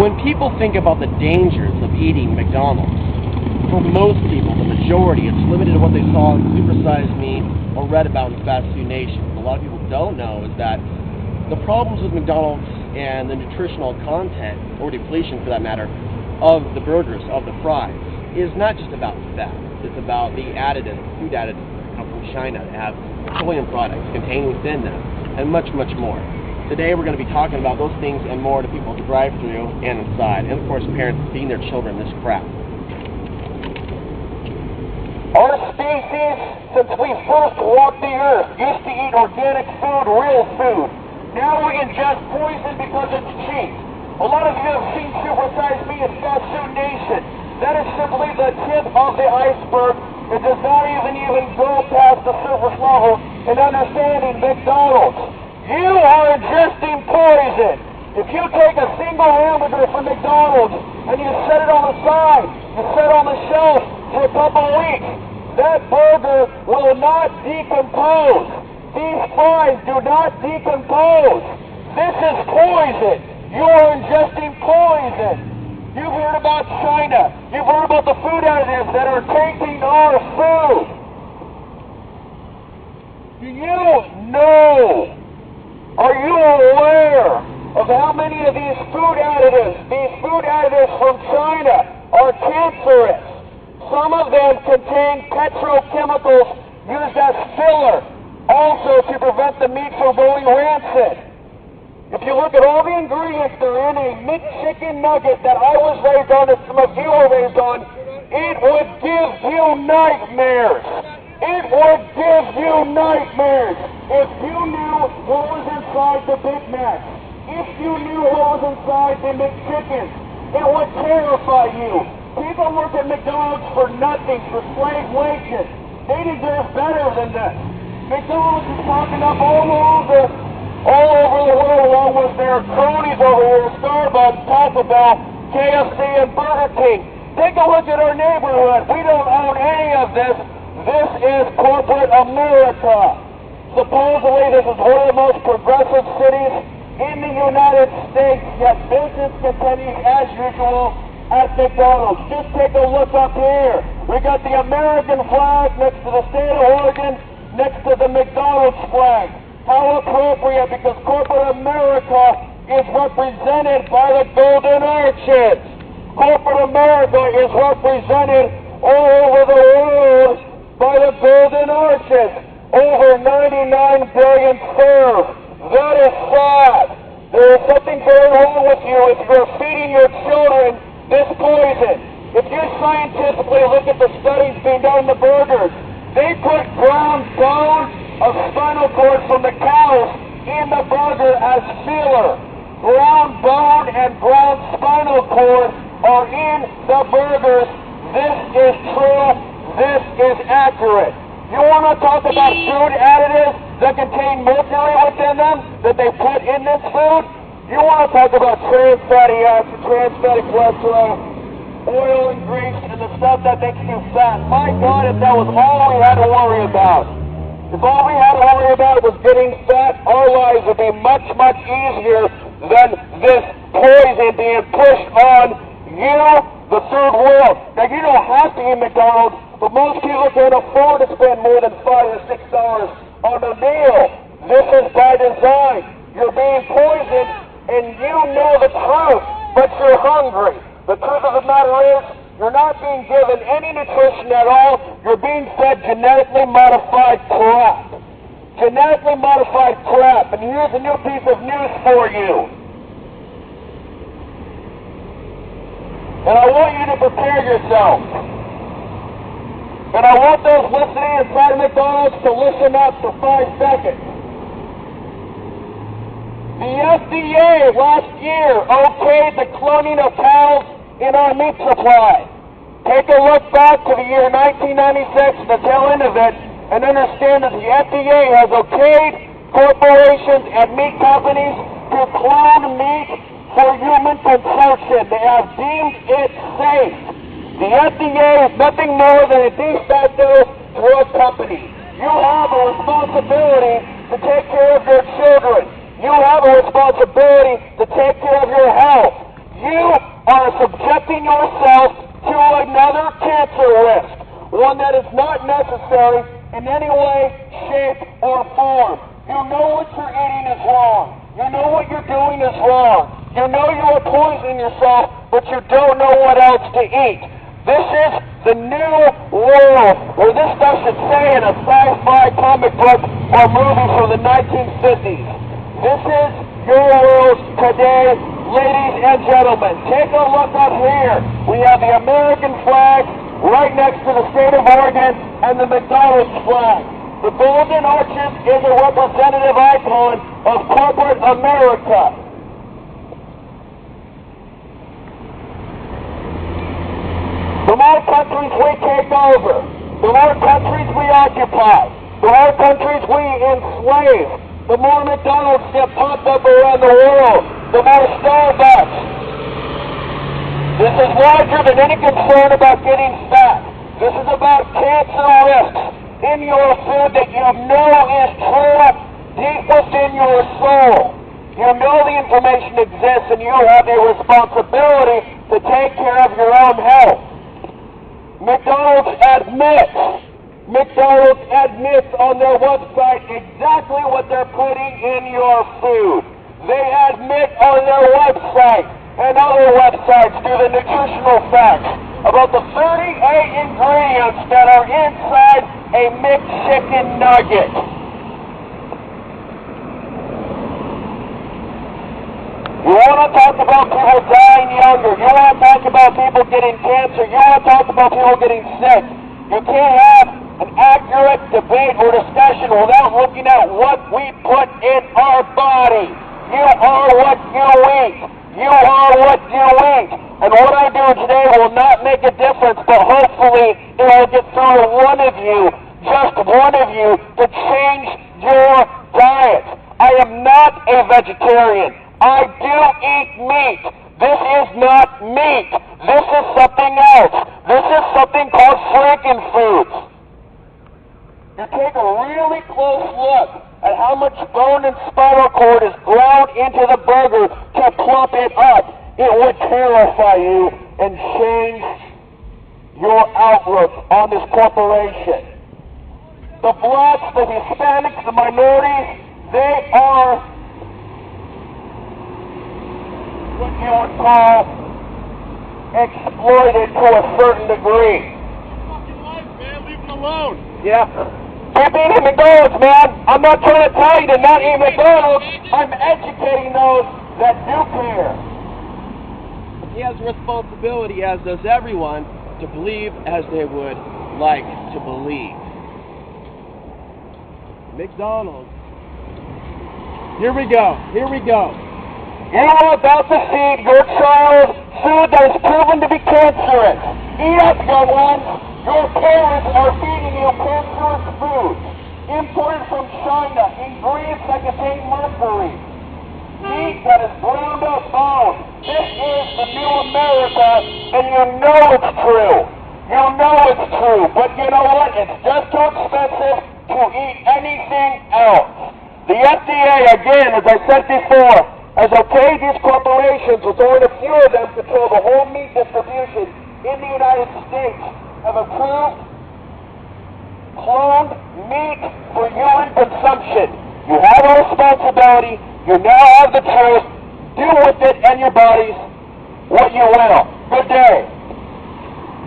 When people think about the dangers of eating McDonald's, for most people, the majority, it's limited to what they saw in supersized meat or read about in fast food nation. What a lot of people don't know is that the problems with McDonald's and the nutritional content, or depletion for that matter, of the burgers, of the fries, is not just about fat. It's about the additives, food additives that come from China that have petroleum products contained within them, and much, much more. Today we're going to be talking about those things and more to people at the drive-thru and inside, and of course parents feeding their children this crap. Our species, since we first walked the earth, used to eat organic food, real food. Now we ingest poison because it's cheap. A lot of you have seen supersized meat in fast food nation. That is simply the tip of the iceberg. It does not even go past the surface level in understanding McDonald's. You are ingesting poison. If you take a single hamburger from McDonald's and you set it on the side, you set it on the shelf for a couple of weeks, that burger will not decompose. These fries do not decompose. This is poison. You are ingesting poison. You've heard about China. You've heard about the food additives that are tainting our food. Do you know? Are you aware of how many of these food additives from China are cancerous? Some of them contain petrochemicals used as filler, also to prevent the meat from going rancid. If you look at all the ingredients that are in a McChicken nugget that I was raised on, and some of you were raised on, it would give you nightmares. It would give you nightmares if you knew what was inside the Big Mac. If you knew what was inside the McChicken, it would terrify you. People work at McDonald's for nothing, for slave wages. They deserve better than this. McDonald's is popping up all over the world, along with their cronies over here, Starbucks, Taco Bell, KFC, and Burger King. Take a look at our neighborhood. We don't own any of this. This is corporate America. Supposedly, this is one of the most progressive cities in the United States, yet business continues as usual at McDonald's. Just take a look up here. We got the American flag next to the state of Oregon, next to the McDonald's flag. How appropriate, because corporate America is represented by the Golden Arches. Corporate America is represented all over the world by the Golden Arches. Over 99 billion served. That is sad. There is something very wrong with you if you're feeding your children this poison. If you scientifically look at the studies being done in the burgers, they put ground bone of spinal cord from the cows in the burger as filler. Ground bone and ground spinal cord are in the burgers. This is true. This is accurate. You want to talk about food additives that contain mercury within them that they put in this food? You want to talk about trans fatty acids, trans fatty cholesterol, oil and grease, and the stuff that makes you fat. My God, if that was all we had to worry about. If all we had to worry about was getting fat, our lives would be much, much easier than this poison being pushed on you, the third world. Now, you don't have to eat McDonald's, but most people can't afford to spend more than $5 or $6 on a meal. This is by design. You're being poisoned, and you know the truth, but you're hungry. The truth of the matter is, you're not being given any nutrition at all. You're being fed genetically modified crap. Genetically modified crap. And here's a new piece of news for you. And I want you to prepare yourself. And I want those listening inside of McDonald's to listen up for 5 seconds. The FDA last year okayed the cloning of cows in our meat supply. Take a look back to the year 1996, the tail end of it, and understand that the FDA has okayed corporations and meat companies to clone meat for human consumption. They have deemed it safe. The FDA is nothing more than a de facto drug company. You have a responsibility to take care of your children. You have a responsibility to take care of your health. You You know you are poisoning yourself, but you don't know what else to eat. This is the new world, or this stuff should say in a sci-fi comic book or movie from the 1950s. This is your world today, ladies and gentlemen. Take a look up here. We have the American flag right next to the state of Oregon and the McDonald's flag. The Golden Arches is a representative icon of corporate America. The more countries we take over, the more countries we occupy, the more countries we enslave, the more McDonald's get popped up around the world, the more Starbucks. This is larger than any concern about getting fat. This is about cancer risks in your food that you know is true deep within your soul. You know the information exists and you have a responsibility to take care of your own health. McDonald's admits on their website exactly what they're putting in your food. They admit on their website and other websites through the nutritional facts about the 38 ingredients that are inside a McChicken nugget. You want to talk about people dying younger. You want to talk about people getting cancer. You want to talk about people getting sick. You can't have an accurate debate or discussion without looking at what we put in our body. You are what you eat. You are what you eat. And what I do today will not make a difference, but hopefully it will get through one of you, just one of you, to change your diet. I am not a vegetarian. I do eat meat. This is not meat. This is something else. This is something called frankenfoods. You take a really close look at how much bone and spinal cord is ground into the burger to plump it up. It would terrify you and change your outlook on this corporation. The blacks, the Hispanics, the minorities, they are what you would call exploited to a certain degree. Fucking life, man. Leave them alone. Yeah. Keep eating McDonald's, man. I'm not trying to tell you to not eat McDonald's. I'm educating those that do care. He has a responsibility, as does everyone, to believe as they would like to believe. McDonald's. Here we go. Here we go. You are about to feed your child food that is proven to be cancerous. Eat up, young ones. Your parents are feeding you cancerous food. Imported from China, ingredients that contain mercury. Meat that is ground up bone. This is the new America, and you know it's true. You know it's true, but you know what? It's just too expensive to eat anything else. The FDA, again, as I said before, has okayed these corporations, with only a few of them control the whole meat distribution in the United States, have approved cloned meat for human consumption. You have a responsibility. You now have the truth. Do with it and your bodies what you will. Good day.